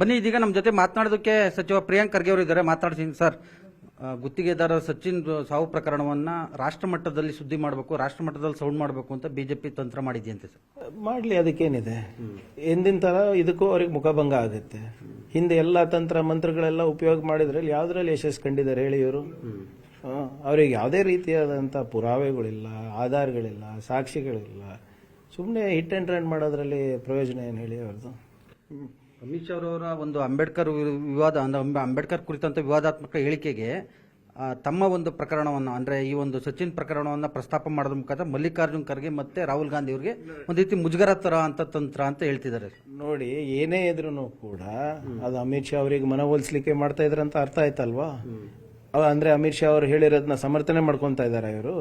ಬನ್ನಿ, ಇದೀಗ ನಮ್ಮ ಜೊತೆ ಮಾತನಾಡೋದಕ್ಕೆ ಸಚಿವ ಪ್ರಿಯಾಂಕ್ ಖರ್ಗೆ ಅವರು ಇದ್ದಾರೆ. ಮಾತಾಡ್ತೀನಿ ಸರ್. ಗುತ್ತಿಗೆದಾರ ಸಚಿನ್ ಸಾವು ಪ್ರಕರಣವನ್ನ ರಾಷ್ಟ್ರ ಮಟ್ಟದಲ್ಲಿ ಸುದ್ದಿ ಮಾಡಬೇಕು, ರಾಷ್ಟ್ರ ಮಟ್ಟದಲ್ಲಿ ಸೌಂಡ್ ಮಾಡಬೇಕು ಅಂತ ಬಿಜೆಪಿ ತಂತ್ರ ಮಾಡಿದೆಯಂತೆ ಸರ್. ಮಾಡಲಿ, ಅದಕ್ಕೇನಿದೆ. ಎಂದಿನ ತರ ಇದಕ್ಕೂ ಅವ್ರಿಗೆ ಮುಖಭಂಗ ಆಗುತ್ತೆ. ಹಿಂದೆ ಎಲ್ಲ ತಂತ್ರ ಮಂತ್ರಗಳೆಲ್ಲ ಉಪಯೋಗ ಮಾಡಿದ್ರಲ್ಲಿ ಯಾವ್ದ್ರಲ್ಲಿ ಯಶಸ್ಸು ಕಂಡಿದ್ದಾರೆ ಹೇಳಿ ಇವರು? ಅವ್ರಿಗೆ ಯಾವುದೇ ರೀತಿಯಾದಂಥ ಪುರಾವೆಗಳಿಲ್ಲ, ಆಧಾರಗಳಿಲ್ಲ, ಸಾಕ್ಷಿಗಳಿಲ್ಲ. ಸುಮ್ಮನೆ ಹಿಟ್ ಅಂಡ್ ರನ್ ಮಾಡೋದ್ರಲ್ಲಿ ಪ್ರಯೋಜನ ಏನು ಹೇಳಿ ಅವ್ರದ್ದು? ಅಮಿತ್ ಶಾ ಅವರ ಒಂದು ಅಂಬೇಡ್ಕರ್ ವಿವಾದ, ಅಂಬೇಡ್ಕರ್ ಕುರಿತಂತ ವಿವಾದಾತ್ಮಕ ಹೇಳಿಕೆಗೆ ತಮ್ಮ ಒಂದು ಪ್ರಕರಣವನ್ನು, ಅಂದ್ರೆ ಈ ಒಂದು ಸಚಿನ್ ಪ್ರಕರಣವನ್ನು ಪ್ರಸ್ತಾಪ ಮಾಡೋದ್ರ ಮುಖಾಂತರ ಮಲ್ಲಿಕಾರ್ಜುನ್ ಖರ್ಗೆ ಮತ್ತೆ ರಾಹುಲ್ ಗಾಂಧಿ ಅವರಿಗೆ ಒಂದು ರೀತಿ ಮುಜುಗರ ತರ ಅಂತ ತಂತ್ರ ಅಂತ ಹೇಳ್ತಿದ್ದಾರೆ. ನೋಡಿ, ಏನೇ ಇದ್ರೂ ಕೂಡ ಅದು ಅಮಿತ್ ಶಾ ಅವರಿಗೆ ಮನವೊಲಿಸಲಿಕ್ಕೆ ಮಾಡ್ತಾ ಇದ್ರಂತ ಅರ್ಥ ಆಯ್ತಲ್ವಾ? ಅಂದ್ರೆ ಅಮಿತ್ ಶಾ ಅವರು ಹೇಳಿರೋದನ್ನ ಸಮರ್ಥನೆ ಮಾಡ್ಕೊಂತ ಇದ್ದಾರೆ ಇವರು.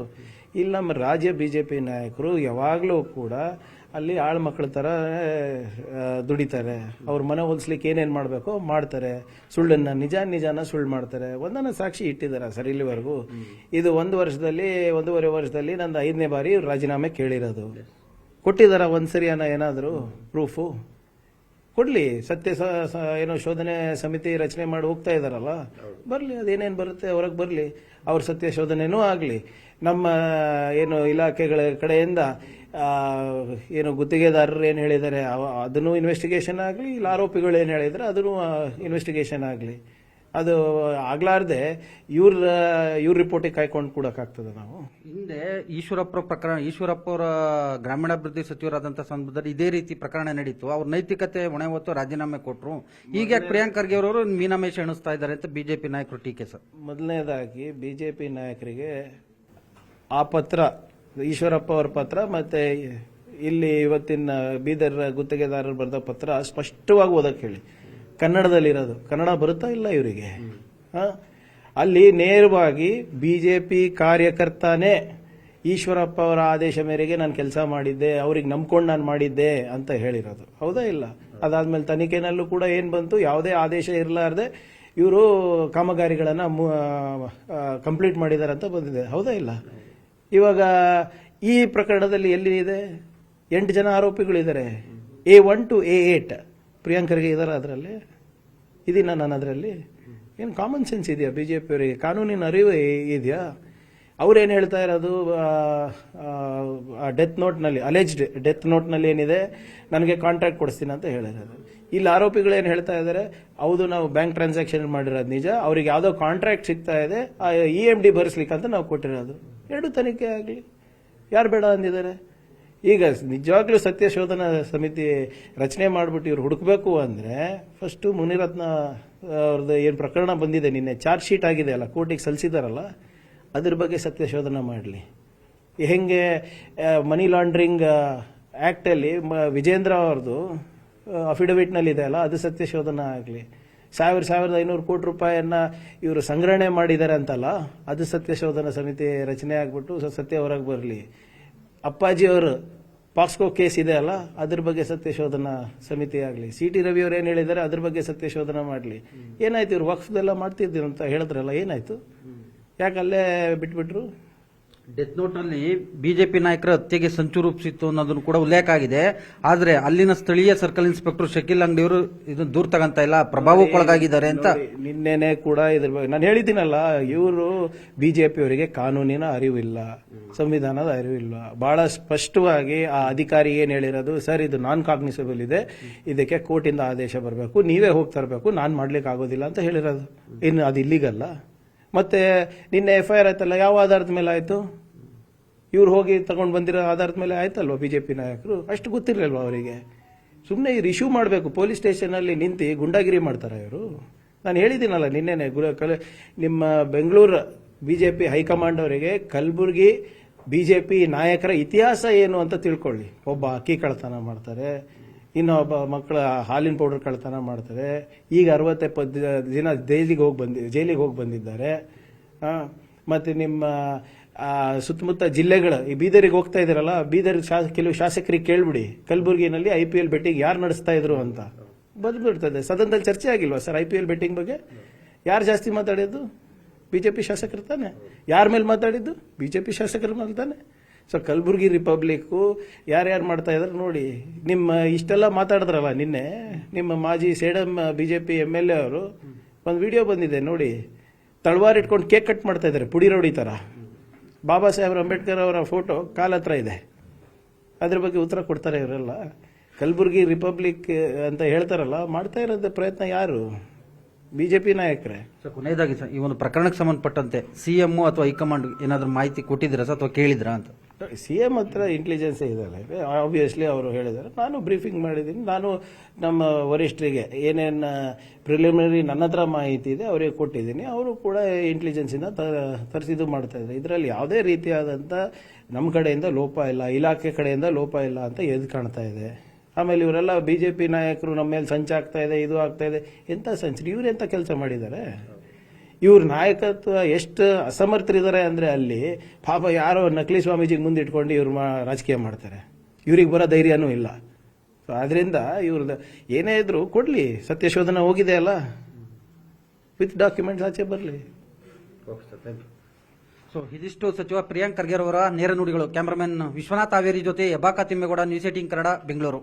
ಇಲ್ಲಿ ನಮ್ಮ ರಾಜ್ಯ ಬಿಜೆಪಿ ನಾಯಕರು ಯಾವಾಗಲೂ ಕೂಡ ಅಲ್ಲಿ ಆಳ್ ಮಕ್ಕಳ ತರ ದುಡಿತಾರೆ. ಅವ್ರ ಮನವೊಲಿಸ್ಲಿಕ್ಕೆ ಏನೇನ್ ಮಾಡಬೇಕು ಮಾಡ್ತಾರೆ. ಸುಳ್ಳನ್ನ ನಿಜಾನ ಸುಳ್ಳು ಮಾಡ್ತಾರೆ. ಒಂದನ್ನ ಸಾಕ್ಷಿ ಇಟ್ಟಿದ್ದಾರೆ ಸರ್ ಇಲ್ಲಿವರೆಗೂ. ಇದು ಒಂದೂವರೆ ವರ್ಷದಲ್ಲಿ ನಂದು 5ನೇ ಬಾರಿ ರಾಜೀನಾಮೆ ಕೇಳಿರೋದು. ಕೊಟ್ಟಿದಾರ ಒಂದ್ಸರಿ ಏನಾದ್ರು ಪ್ರೂಫು ಕೊಡ್ಲಿ. ಸತ್ಯ ಏನೋ ಶೋಧನೆ ಸಮಿತಿ ರಚನೆ ಮಾಡಿ ಹೋಗ್ತಾ ಇದಾರಲ್ಲ, ಬರ್ಲಿ, ಅದೇನೇನು ಬರುತ್ತೆ ಹೊರಗೆ ಬರ್ಲಿ. ಅವ್ರ ಸತ್ಯ ಶೋಧನೆನೂ ಆಗ್ಲಿ. ನಮ್ಮ ಏನು ಇಲಾಖೆಗಳ ಕಡೆಯಿಂದ ಏನು ಗುತ್ತಿಗೆದಾರರು ಏನು ಹೇಳಿದ್ದಾರೆ ಅದನ್ನು ಇನ್ವೆಸ್ಟಿಗೇಷನ್ ಆಗಲಿ, ಇಲ್ಲ ಆರೋಪಿಗಳು ಏನು ಹೇಳಿದ್ರೆ ಅದನ್ನು ಇನ್ವೆಸ್ಟಿಗೇಷನ್ ಆಗಲಿ. ಅದು ಆಗ್ಲಾರ್ದೆ ಇವ್ರ ರಿಪೋರ್ಟಿಗೆ ಕಾಯ್ಕೊಂಡು ಕೂಡಕ್ಕಾಗ್ತದೆ ನಾವು. ಹಿಂದೆ ಈಶ್ವರಪ್ಪ ಪ್ರಕರಣ, ಈಶ್ವರಪ್ಪ ಅವರ ಗ್ರಾಮೀಣಾಭಿವೃದ್ಧಿ ಸಚಿವರಾದಂತಹ ಸಂದರ್ಭದಲ್ಲಿ ಇದೇ ರೀತಿ ಪ್ರಕರಣ ನಡೀತು. ಅವ್ರ ನೈತಿಕತೆ ಹೊಣೆ ಹೊತ್ತು ರಾಜೀನಾಮೆ ಕೊಟ್ಟರು. ಈಗ ಪ್ರಿಯಾಂಕ್ ಖರ್ಗೆ ಅವರು ಮೀನಾಮೇಷ ಎಣಿಸ್ತಾ ಇದ್ದಾರೆ ಅಂತ ಬಿಜೆಪಿ ನಾಯಕರು ಟೀಕೆ ಸರ್. ಮೊದಲನೇದಾಗಿ ಬಿಜೆಪಿ ನಾಯಕರಿಗೆ ಆ ಪತ್ರ, ಈಶ್ವರಪ್ಪ ಅವರ ಪತ್ರ ಮತ್ತೆ ಇಲ್ಲಿ ಇವತ್ತಿನ ಬೀದರ್ ಗುತ್ತಿಗೆದಾರರು ಬರೆದ ಪತ್ರ ಸ್ಪಷ್ಟವಾಗಿ ಓದಕ್ಕೆ ಹೇಳಿ. ಕನ್ನಡದಲ್ಲಿರೋದು. ಕನ್ನಡ ಬರುತ್ತಾ ಇಲ್ಲ ಇವರಿಗೆ? ಅಲ್ಲಿ ನೇರವಾಗಿ ಬಿಜೆಪಿ ಕಾರ್ಯಕರ್ತಾನೇ ಈಶ್ವರಪ್ಪ ಅವರ ಆದೇಶ ಮೇರೆಗೆ ನಾನು ಕೆಲಸ ಮಾಡಿದ್ದೆ, ಅವ್ರಿಗೆ ನಂಬ್ಕೊಂಡು ನಾನು ಮಾಡಿದ್ದೆ ಅಂತ ಹೇಳಿರೋದು. ಹೌದಾ ಇಲ್ಲ? ಅದಾದ್ಮೇಲೆ ತನಿಖೆನಲ್ಲೂ ಕೂಡ ಏನ್ ಬಂತು, ಯಾವುದೇ ಆದೇಶ ಇರಲಾರ್ದೆ ಇವರು ಕಾಮಗಾರಿಗಳನ್ನ ಕಂಪ್ಲೀಟ್ ಮಾಡಿದ್ದಾರೆ ಅಂತ ಬಂದಿದೆ. ಹೌದಾ ಇಲ್ಲ? ಇವಾಗ ಈ ಪ್ರಕರಣದಲ್ಲಿ ಎಲ್ಲಿ ಇದೆ? 8 ಜನ ಆರೋಪಿಗಳಿದ್ದಾರೆ. A1 to A8 Priyank Kharge ಇದಾರ ಅದರಲ್ಲಿ? ಇದೀನ ನಾನು ಅದರಲ್ಲಿ? ಏನು ಕಾಮನ್ ಸೆನ್ಸ್ ಇದೆಯಾ ಬಿಜೆಪಿ ಅವರಿಗೆ? ಕಾನೂನಿನ ಅರಿವು ಇದೆಯಾ? ಅವ್ರೇನು ಹೇಳ್ತಾ ಇರೋದು, ಡೆತ್ ನೋಟ್ನಲ್ಲಿ, ಅಲೆಜ್ಡ್ ಡೆತ್ ನೋಟ್ನಲ್ಲಿ ಏನಿದೆ, ನನಗೆ ಕಾಂಟ್ರಾಕ್ಟ್ ಕೊಡಿಸ್ತೀನಿ ಅಂತ ಹೇಳಿರೋದು. ಇಲ್ಲಿ ಆರೋಪಿಗಳೇನು ಹೇಳ್ತಾ ಇದ್ದಾರೆ, ಹೌದು ನಾವು ಬ್ಯಾಂಕ್ ಟ್ರಾನ್ಸಾಕ್ಷನ್ ಮಾಡಿರೋದು ನಿಜ, ಅವ್ರಿಗೆ ಯಾವುದೋ ಕಾಂಟ್ರಾಕ್ಟ್ ಸಿಗ್ತಾ ಇದೆ, EMD ಭರಿಸ್ಲಿಕ್ಕೆ ಅಂತ ನಾವು ಕೊಟ್ಟಿರೋದು. 2 ತನಿಖೆ ಆಗಲಿ. ಯಾರು ಬೇಡ ಅಂದಿದ್ದಾರೆ? ಈಗ ನಿಜವಾಗ್ಲೂ ಸತ್ಯ ಶೋಧನಾ ಸಮಿತಿ ರಚನೆ ಮಾಡಿಬಿಟ್ಟು ಇವ್ರು ಹುಡುಕ್ಬೇಕು ಅಂದ್ರೆ ಫಸ್ಟ್ ಮುನಿರತ್ನ ಅವ್ರದ್ದು ಏನು ಪ್ರಕರಣ ಬಂದಿದೆ, ನಿನ್ನೆ ಚಾರ್ಜ್ ಶೀಟ್ ಆಗಿದೆ ಅಲ್ಲ, ಕೋರ್ಟಿಗೆ ಸಲ್ಲಿಸಿದಾರಲ್ಲ, ಅದ್ರ ಬಗ್ಗೆ ಸತ್ಯ ಶೋಧನೆ ಮಾಡಲಿ. ಹೆಂಗೆ ಮನಿ ಲಾಂಡ್ರಿಂಗ್ ಆಕ್ಟ್ ಅಲ್ಲಿ ವಿಜೇಂದ್ರ ಅವ್ರದ್ದು ಅಫಿಡವಿಟ್ ನಲ್ಲಿ ಇದೆ ಅಲ್ಲ, ಅದು ಸತ್ಯ ಶೋಧನೆ ಆಗಲಿ. 1,500 ಕೋಟಿ ರೂಪಾಯಿಯನ್ನ ಇವರು ಸಂಗ್ರಹಣೆ ಮಾಡಿದ್ದಾರೆ ಅಂತಲ್ಲ, ಅದು ಸತ್ಯ ಶೋಧನಾ ಸಮಿತಿ ರಚನೆ ಆಗ್ಬಿಟ್ಟು ಸತ್ಯ ಹೊರಗೆ ಬರಲಿ. ಅಪ್ಪಾಜಿ ಅವರು ಪಾಕ್ಸ್ಕೋ ಕೇಸ್ ಇದೆ ಅಲ್ಲ, ಅದ್ರ ಬಗ್ಗೆ ಸತ್ಯ ಶೋಧನಾ ಸಮಿತಿ ಆಗಲಿ. CT ರವಿ ಅವ್ರು ಏನ್ ಹೇಳಿದ್ದಾರೆ ಅದ್ರ ಬಗ್ಗೆ ಸತ್ಯ ಶೋಧನಾ ಮಾಡಲಿ. ಏನಾಯ್ತು, ಇವ್ರು ವಕ್ಫ್ದೆಲ್ಲ ಮಾಡ್ತಿದ್ರು ಅಂತ ಹೇಳಿದ್ರಲ್ಲ, ಏನಾಯ್ತು? ಯಾಕಲ್ಲೇ ಬಿಟ್ಬಿಟ್ರು? ಡೆತ್ ನೋಟ್ ನಲ್ಲಿ ಬಿಜೆಪಿ ನಾಯಕರ ಹತ್ಯೆಗೆ ಸಂಚು ರೂಪಿಸಿತ್ತು ಅನ್ನೋದನ್ನು ಕೂಡ ಉಲ್ಲೇಖ ಆಗಿದೆ. ಆದ್ರೆ ಅಲ್ಲಿನ ಸ್ಥಳೀಯ ಸರ್ಕಲ್ ಇನ್ಸ್ಪೆಕ್ಟರ್ ಶಕೀಲ್ ಅಂಗಡಿ ಅವರು ಇದನ್ನು ದೂರ ತಗಂತ ಇಲ್ಲ, ಪ್ರಭಾವಕ್ಕೊಳಗಾಗಿದ್ದಾರೆ ಅಂತ. ನಿನ್ನೆನೆ ಕೂಡ ಇದ್ರ ಬಗ್ಗೆ ನಾನು ಹೇಳಿದ್ದೀನಲ್ಲ, ಇವರು ಬಿಜೆಪಿ ಅವರಿಗೆ ಕಾನೂನಿನ ಅರಿವಿಲ್ಲ, ಸಂವಿಧಾನದ ಅರಿವಿಲ್ಲ. ಬಹಳ ಸ್ಪಷ್ಟವಾಗಿ ಆ ಅಧಿಕಾರಿ ಏನ್ ಹೇಳಿರೋದು, ಸರ್ ಇದು ನಾನ್ ಕಾಗ್ನಿಸಬಲ್ ಇದೆ, ಇದಕ್ಕೆ ಕೋರ್ಟಿಂದ ಆದೇಶ ಬರಬೇಕು, ನೀವೇ ಹೋಗಿ ತರಬೇಕು, ನಾನ್ ಮಾಡ್ಲಿಕ್ಕೆ ಆಗೋದಿಲ್ಲ ಅಂತ ಹೇಳಿರೋದು. ಇನ್ನು ಅದು ಇಲ್ಲಿಗಲ್ಲ. ಮತ್ತೆ ನಿನ್ನೆ FIR ಆಯ್ತಲ್ಲ, ಯಾವ ಆಧಾರದ ಮೇಲೆ ಆಯ್ತು? ಇವ್ರು ಹೋಗಿ ತಗೊಂಡು ಬಂದಿರೋ ಆಧಾರದ ಮೇಲೆ ಆಯ್ತಲ್ವಾ? ಬಿಜೆಪಿ ನಾಯಕರು ಅಷ್ಟು ಗೊತ್ತಿರಲಿಲ್ವಾ ಅವರಿಗೆ? ಸುಮ್ಮನೆ ಇವ್ರು ಇಶ್ಯೂ ಮಾಡಬೇಕು. ಪೊಲೀಸ್ ಸ್ಟೇಷನ್ ಅಲ್ಲಿ ನಿಂತು ಗುಂಡಾಗಿರಿ ಮಾಡ್ತಾರೆ ಇವರು. ನಾನು ಹೇಳಿದ್ದೀನಲ್ಲ ನಿನ್ನೆನೆ, ನಿಮ್ಮ ಬೆಂಗಳೂರು ಬಿಜೆಪಿ ಹೈಕಮಾಂಡ್ ಅವರಿಗೆ ಕಲಬುರಗಿ ಬಿಜೆಪಿ ನಾಯಕರ ಇತಿಹಾಸ ಏನು ಅಂತ ತಿಳ್ಕೊಳ್ಳಿ. ಒಬ್ಬ ಅಕ್ಕಿ ಕಳ್ಳತನ ಮಾಡ್ತಾರೆ, ಇನ್ನೊಬ್ಬ ಮಕ್ಕಳ ಹಾಲಿನ ಪೌಡರ್ ಕಳ್ಳತನ ಮಾಡ್ತಾರೆ. ಈಗ 60 ದಿನ ಜೈಲಿಗೆ ಹೋಗಿ ಬಂದಿದ್ದಾರೆ. ಮತ್ತೆ ನಿಮ್ಮ ಸುತ್ತಮುತ್ತ ಜಿಲ್ಲೆಗಳು, ಈ ಬೀದರಿಗೆ ಹೋಗ್ತಾ ಇದಾರಲ್ಲ, ಬೀದರ್ ಕೆಲವು ಶಾಸಕರಿಗೆ ಕೇಳ್ಬಿಡಿ, ಕಲಬುರಗಿನಲ್ಲಿ IPL ಬೆಟ್ಟಿಂಗ್ ಯಾರು ನಡೆಸ್ತಾ ಇದ್ರು ಅಂತ ಬಂದ್ಬಿಡ್ತದೆ. ಸದನದಲ್ಲಿ ಚರ್ಚೆ ಆಗಿಲ್ವಾ ಸರ್ IPL ಬೆಟ್ಟಿಂಗ್ ಬಗ್ಗೆ? ಯಾರು ಜಾಸ್ತಿ ಮಾತಾಡಿದ್ದು? ಬಿಜೆಪಿ ಶಾಸಕರು ತಾನೆ. ಯಾರ ಮೇಲೆ ಮಾತಾಡಿದ್ದು? ಬಿಜೆಪಿ ಶಾಸಕರ ಮೇಲೆ ತಾನೆ. ಸೊ ಕಲಬುರಗಿ ರಿಪಬ್ಲಿಕ್ಕು ಯಾರ್ಯಾರು ಮಾಡ್ತಾ ಇದ್ದಾರೆ ನೋಡಿ. ನಿಮ್ಮ ಇಷ್ಟೆಲ್ಲ ಮಾತಾಡಿದ್ರಲ್ಲ ನಿನ್ನೆ, ನಿಮ್ಮ ಮಾಜಿ ಸೇಡಂ BJP MLA ಅವರು ಒಂದು ವಿಡಿಯೋ ಬಂದಿದೆ ನೋಡಿ, ತಳವಾರ್ ಇಟ್ಕೊಂಡು ಕೇಕ್ ಕಟ್ ಮಾಡ್ತಾ ಇದ್ದಾರೆ ಪುಡಿ ರೌಡಿ ಥರ. ಬಾಬಾ ಸಾಹೇಬ್ ಅಂಬೇಡ್ಕರ್ ಅವರ ಫೋಟೋ ಕಾಲ ಹತ್ರ ಇದೆ. ಅದ್ರ ಬಗ್ಗೆ ಉತ್ತರ ಕೊಡ್ತಾರೆ ಇವರೆಲ್ಲ. ಕಲಬುರಗಿ ರಿಪಬ್ಲಿಕ್ ಅಂತ ಹೇಳ್ತಾರಲ್ಲ, ಮಾಡ್ತಾ ಇರೋದು ಪ್ರಯತ್ನ ಯಾರು? BJP ನಾಯಕರೇ. ಸರ್, ಕೊನೆಯದಾಗಿ ಸರ್, ಈ ಒಂದು ಪ್ರಕರಣಕ್ಕೆ ಸಂಬಂಧಪಟ್ಟಂತೆ CM ಅಥವಾ ಹೈಕಮಾಂಡ್ ಏನಾದರೂ ಮಾಹಿತಿ ಕೊಟ್ಟಿದ್ದೀರಾ ಸರ್ ಅಥವಾ ಕೇಳಿದ್ರಾ ಅಂತ? CM ಹತ್ರ ಇಂಟೆಲಿಜೆನ್ಸ್ ಇದೆಯಲ್ಲ, ಆಬ್ವಿಯಸ್ಲಿ ಅವರು ಹೇಳಿದ್ದಾರೆ. ನಾನು ಬ್ರೀಫಿಂಗ್ ಮಾಡಿದ್ದೀನಿ. ನಾನು ನಮ್ಮ ವರಿಷ್ಠರಿಗೆ ಏನೇನು ಪ್ರಿಲಿಮಿನರಿ ನನ್ನ ಹತ್ರ ಮಾಹಿತಿ ಇದೆ ಅವರಿಗೆ ಕೊಟ್ಟಿದ್ದೀನಿ. ಅವರು ಕೂಡ ಇಂಟೆಲಿಜೆನ್ಸಿಂದ ತರಿಸಿದ್ದು ಮಾಡ್ತಾ ಇದ್ದಾರೆ. ಇದರಲ್ಲಿ ಯಾವುದೇ ರೀತಿಯಾದಂಥ ನಮ್ಮ ಕಡೆಯಿಂದ ಲೋಪ ಇಲ್ಲ, ಇಲಾಖೆ ಕಡೆಯಿಂದ ಲೋಪ ಇಲ್ಲ ಅಂತ ಎದ್ದು ಕಾಣ್ತಾ ಇದೆ. ಆಮೇಲೆ ಇವರೆಲ್ಲ BJP ನಾಯಕರು ನಮ್ಮ ಮೇಲೆ ಸಂಚಾಗ್ತಾ ಇದೆ, ಇದು ಆಗ್ತಾ ಇದೆ. ಎಂಥ ಸಂಚು, ಇವ್ರು ಎಂಥ ಕೆಲಸ ಮಾಡಿದ್ದಾರೆ? ಇವ್ರ ನಾಯಕತ್ವ ಎಷ್ಟು ಅಸಮರ್ಥರಿದ್ದಾರೆ ಅಂದರೆ ಅಲ್ಲಿ ಪಾಪ ಯಾರೋ ನಕಲಿ ಸ್ವಾಮೀಜಿಗೆ ಮುಂದೆ ಇಟ್ಕೊಂಡು ಇವ್ರು ರಾಜಕೀಯ ಮಾಡ್ತಾರೆ. ಇವ್ರಿಗೆ ಬರೋ ಧೈರ್ಯನೂ ಇಲ್ಲ. ಸೊ ಅದರಿಂದ ಇವ್ರದ್ದು ಏನೇ ಇದ್ರು ಕೊಡಲಿ, ಸತ್ಯಶೋಧನ ಹೋಗಿದೆ ಅಲ್ಲ, ವಿತ್ ಡಾಕ್ಯುಮೆಂಟ್ಸ್ ಆಚೆ ಬರಲಿ. ಸೊ ಇದಿಷ್ಟು ಸಚಿವ ಪ್ರಿಯಾಂಕ್ ಖರ್ಗೆ ಅವರ ನೇರ ನುಡಿಗಳು. ಕ್ಯಾಮರಾಮನ್ ವಿಶ್ವನಾಥ್ ಹಾವೇರಿ ಜೊತೆ ಯಬಾಕ ತಿಮ್ಮೇಗೌಡ, ನ್ಯೂಸ್ 18 ಕನ್ನಡ, ಬೆಂಗಳೂರು.